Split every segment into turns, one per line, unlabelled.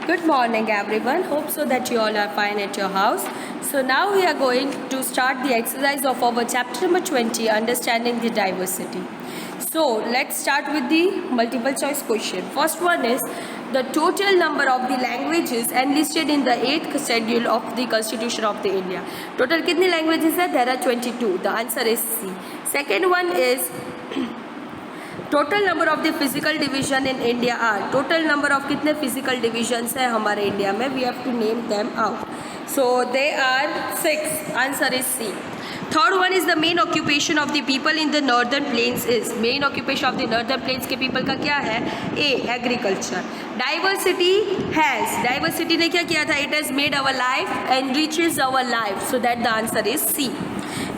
Good morning, everyone. Hope so that you all are fine at your house. So now we are going to start the exercise of our chapter number 20, Understanding the Diversity. So let's start with the multiple choice question. First one is the total number of the languages enlisted in the 8th schedule of the Constitution of the India. Total कितनी languages है? There are 22. The answer is C. Second one is total number of the physical division in India are. Total number of कितने physical divisions हैं हमारे India में? We have to name them out. So they are 6. Answer is C. Third one is the main occupation of the people in the northern plains is. Main occupation of the northern plains के people का क्या है? A. Agriculture. Diversity has. Diversity ने क्या किया था? It has made our life and riches our life. So that the answer is C.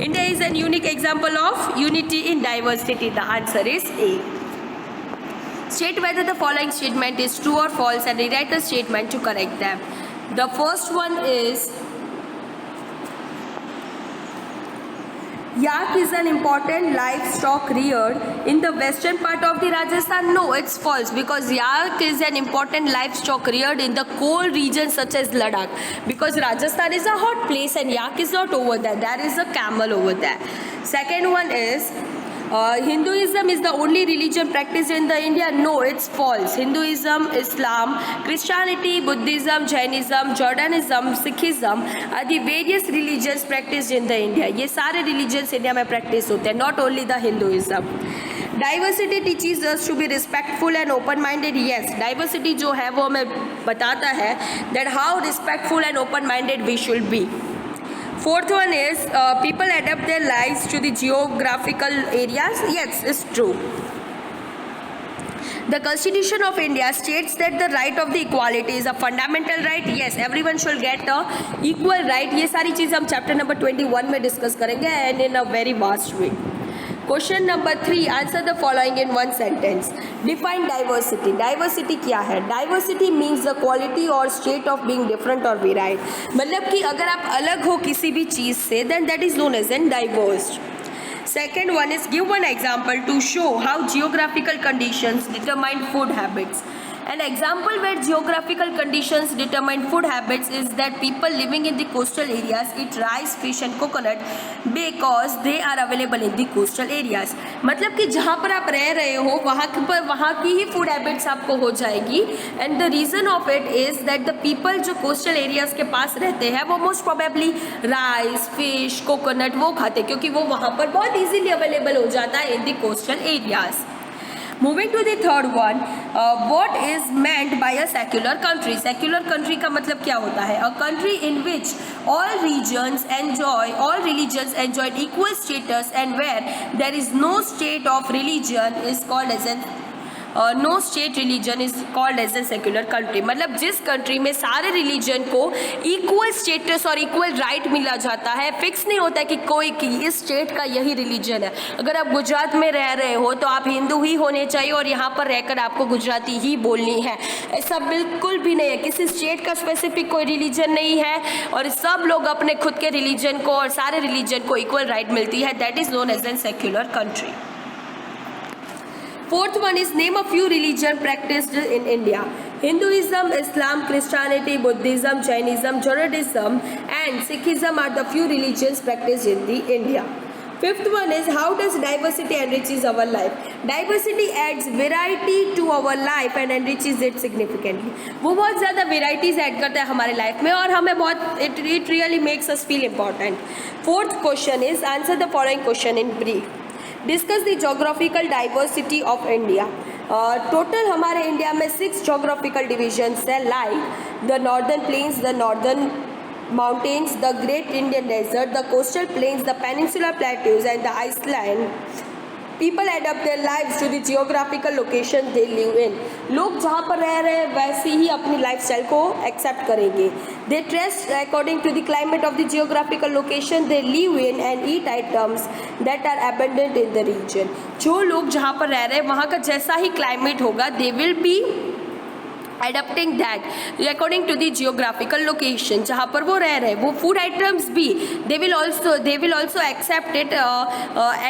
India is an unique example of unity in diversity. The answer is A. State whether the following statement is true or false and rewrite the statement to correct them. The first one is yak is an important livestock reared in the western part of the Rajasthan. No, it's false because yak is an important livestock reared in the cold regions such as Ladakh, because Rajasthan is a hot place and yak is not over there. There is a camel over there. Second one is Hinduism is the only religion practiced in the India. No, it's false. Hinduism, Islam, Christianity, Buddhism, Jainism, Jordanism, Sikhism are the various religions practiced in the India. ये सारे religions India में practice होते हैं, not only the Hinduism. Diversity teaches us to be respectful and open-minded. Yes, diversity जो है वो हमें बताता है that how respectful and open-minded we should be. Fourth one is people adapt their lives to the geographical areas. Yes, it's true. The Constitution of India states that the right of the equality is a fundamental right. Yes, everyone should get a equal right. ये सारी चीज़ हम chapter number 21 में discuss करेंगे and in a very vast way. Question number 3. Answer the following in one sentence. Define diversity. Diversity क्या है? Diversity means the quality or state of being different or varied. मतलब कि अगर आप अलग हो किसी भी चीज़ से, then that is known as diverse. Second one is give one example to show how geographical conditions determine food habits. An example where geographical conditions determine food habits is that people living in the coastal areas eat rice, fish and coconut because they are available in the coastal areas. मतलब कि जहाँ पर आप रह रहे हो वहाँ की ही food habits आपको हो जाएगी. And the reason of it is that the people जो coastal areas के पास रहते हैं वो most probably rice, fish, coconut वो खाते क्योंकि वो वहाँ पर बहुत easily available हो जाता है in the coastal areas. Moving to the third one, what is meant by a secular country? Secular country का मतलब क्या होता है? A country in which all religions enjoy equal status and where there is no state of religion is called as an no state religion is called as a secular country. मतलब जिस country में सारे religion को equal status और equal right मिला जाता है, fix नहीं होता है कि कोई की इस स्टेट का यही रिलीजन है. अगर आप गुजरात में रह रहे हो तो आप हिंदू ही होने चाहिए और यहाँ पर रहकर आपको गुजराती ही बोलनी है. ऐसा बिल्कुल भी नहीं है. किसी स्टेट का स्पेसिफिक कोई रिलीजन नहीं है और सब लोग अपने खुद के रिलीजन को और सारे रिलीजन को इक्वल राइट मिलती है. That is known as an secular country. Fourth one is name a few religion practiced in India. Hinduism, Islam, Christianity, Buddhism, Jainism, Jordanism and Sikhism are the few religions practiced in the India. Fifth one is how does diversity enriches our life? Diversity adds variety to our life and enriches it significantly. वो बहुत ज़्यादा varieties add करता है हमारे life में और हमें बहुत it really makes us feel important. Fourth question is answer the following question in brief. Discuss the geographical diversity of India. Total हमारे इंडिया में 6 जोग्राफिकल डिविजन्स है like the northern plains, the northern mountains, the great Indian desert, the coastal plains, the peninsular plateaus and the island. People adapt their lives to the geographical location they live in. लोग जहाँ पर रह रहे हैं वैसे ही अपनी lifestyle को accept करेंगे. They dress according to the climate of the geographical location they live in and eat items that are abundant in the region. जो लोग जहाँ पर रह रहे हैं वहाँ का जैसा ही क्लाइमेट होगा they will be adapting that according to the geographical location जहाँ पर वो रह रहे हैं. वो food items भी they will also accept it,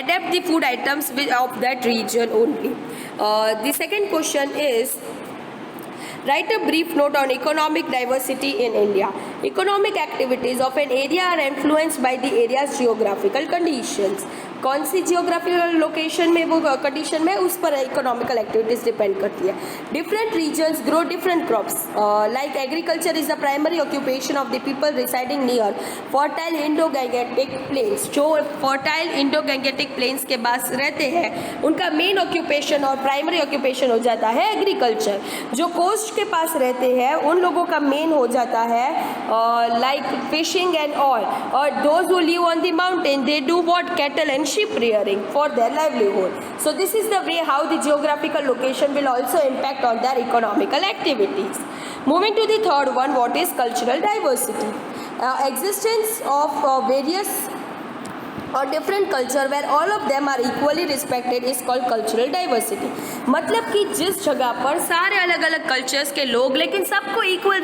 adapt the food items of that region only. The second question is Write a brief note on economic diversity in India. Economic activities of an area are influenced by the area's geographical conditions. कौन सी geographical location में वो condition में उस पर economical activities depend करती है. Different regions grow different crops. Like agriculture is the primary occupation of the people residing near fertile Indo Gangetic plains. जो fertile Indo Gangetic plains के पास रहते हैं उनका मेन ऑक्यूपेशन और प्राइमरी ऑक्यूपेशन हो जाता है एग्रीकल्चर. जो कोस्ट के पास रहते हैं उन लोगों का मेन हो जाता है लाइक फिशिंग एंड ऑल. और those who live on the mountain they do what cattle and sheep rearing for their livelihood. So this is the way how the geographical location will also impact on their economical activities. Moving to the third one, what is cultural diversity? Existence of various और different culture where all of them are equally respected is called cultural diversity. मतलब कि जिस जगह पर सारे अलग अलग cultures के लोग लेकिन सबको इक्वल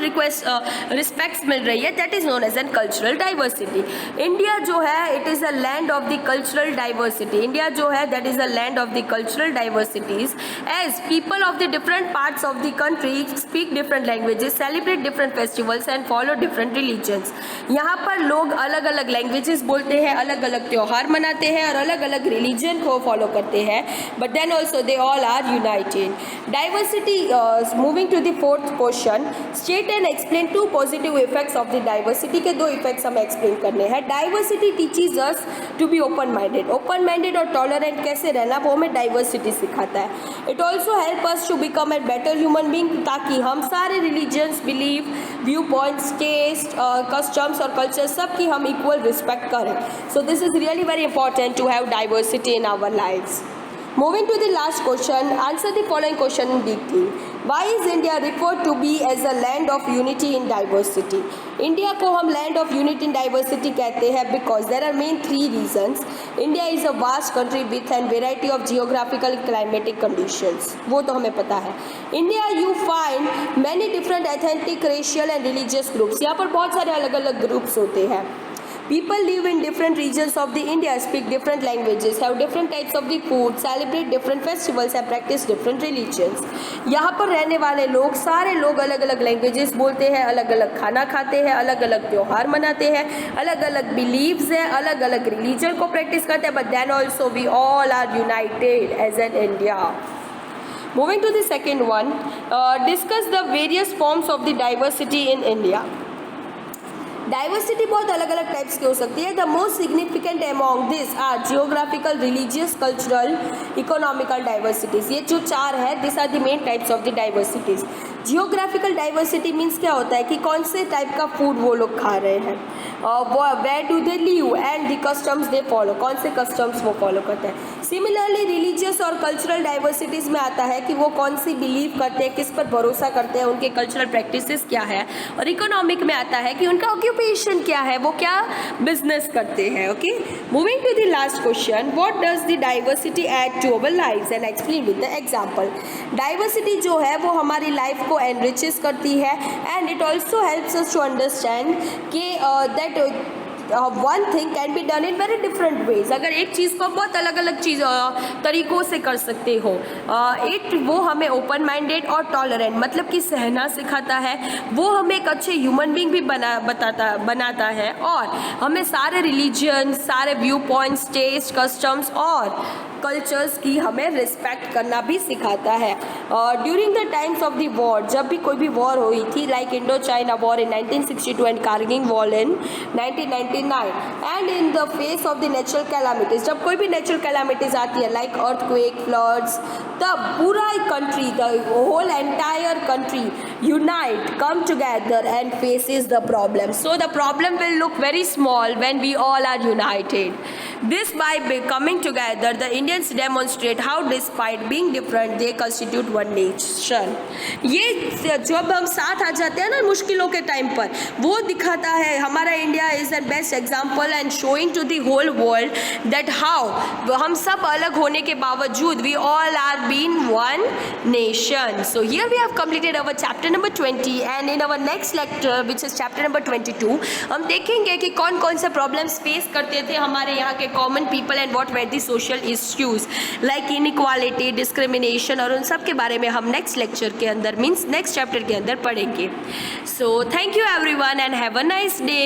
रिस्पेक्ट्स मिल रही है, that is known as an cultural diversity. India जो है it is a land of the cultural diversity. India जो है that is a land of the cultural diversities as people of the different parts of the country speak different languages, celebrate different festivals and follow different religions. यहाँ पर लोग अलग अलग languages बोलते हैं, अलग अलग त्योहार मनाते हैं और अलग अलग रिलीजन को फॉलो करते हैं, but then also they all are united. Diversity. Moving to the fourth question, state and explain two positive effects of the diversity. के दो इफेक्ट्स हमें एक्सप्लेन करने हैं. Diversity teaches us to be open minded. Open minded और tolerant कैसे रहना वो हमें डाइवर्सिटी सिखाता है. It also help us to become a better human being, ताकि हम सारे religions, believe, view points, taste, customs और कल्चर सब की हम इक्वल रिस्पेक्ट करें. So this is really very important to have diversity in our lives. Moving to the last question, answer the following question in detail. Why is India referred to be as a land of unity in diversity? India को हम land of unity in diversity कहते हैं because there are main three reasons. India is a vast country with a variety of geographical and climatic conditions. वो तो हमें पता है. India you find many different ethnic, racial and religious groups. यहाँ पर बहुत सारे अलग अलग groups होते हैं. People live in different regions of the India, speak different languages, have different types of the food, celebrate different festivals and practice different religions. यहाँ पर रहने वाले लोग सारे लोग अलग अलग लैंग्वेजेस बोलते हैं, अलग अलग खाना खाते हैं, अलग अलग त्योहार मनाते हैं, अलग अलग बिलीव्स हैं, अलग अलग रिलीजन को प्रैक्टिस करते हैं, but then also we all are united as an India. Moving to the second one, discuss the various forms of the diversity in India. Diversity बहुत अलग अलग टाइप्स की हो सकती है. The most significant among this are geographical, religious, cultural, economical diversities. ये जो चार है this are the main types of the diversities. Geographical diversity means क्या होता है कि कौन से टाइप का फूड वो लोग खा रहे हैं, where do they live and the customs they follow, कौन से कस्टम्स वो फॉलो करते हैं. सिमिलरली रिलीजियस और कल्चरल डाइवर्सिटीज़ में आता है कि वो कौन सी बिलीव करते हैं, किस पर भरोसा करते हैं, उनके कल्चरल प्रैक्टिसेस क्या है. और इकोनॉमिक में आता है कि उनका ऑक्यूपेशन क्या है, वो क्या बिजनेस करते हैं. Okay, moving to the last question, what does the diversity add to our lives and explain with the example. Diversity जो है वो हमारी लाइफ को एनरिचेस करती है and it also helps us to understand कि that one thing can be done in very different ways. अगर एक चीज़ को बहुत अलग अलग चीज़ तरीक़ों से कर सकते हो, वो हमें ओपन माइंडेड और टॉलरेंट मतलब कि सहना सिखाता है. वो हमें एक अच्छे ह्यूमन बींग भी बनाता है और हमें सारे रिलीजन, सारे व्यू पॉइंट्स, टेस्ट, कस्टम्स और कल्चर्स की हमें रिस्पेक्ट करना भी सिखाता है. During the times of the war, जब भी कोई भी वॉर हुई थी like Indo China war in 1962 and Kargil war in 1999 and in the face of the natural calamities, जब कोई भी नेचुरल कैलामिटीज आती है लाइक अर्थक्वेक, फ्लड्स, तब पूरा country, the whole entire country unite, come together and faces the problem. So the problem will look very small when we all are united. This by coming together, the Indians demonstrate how despite being different, they constitute one nation. ये जब हम साथ आ जाते हैं ना मुश्किलों के time पर, वो दिखाता है हमारा India is the best example and showing to the whole world that how हम सब अलग होने के बावजूद we all are being one nation. So here we have completed our chapter number 20 and in our next lecture which is chapter number 22 हम देखेंगे कि कौन कौन से प्रॉब्लम्स फेस करते थे हमारे यहाँ के common people and what where the social issues. Issues like inequality, discrimination और उन सब के बारे में हम नेक्स्ट लेक्चर के अंदर मीन्स नेक्स्ट चैप्टर के अंदर पढ़ेंगे. So thank you everyone and have a nice day.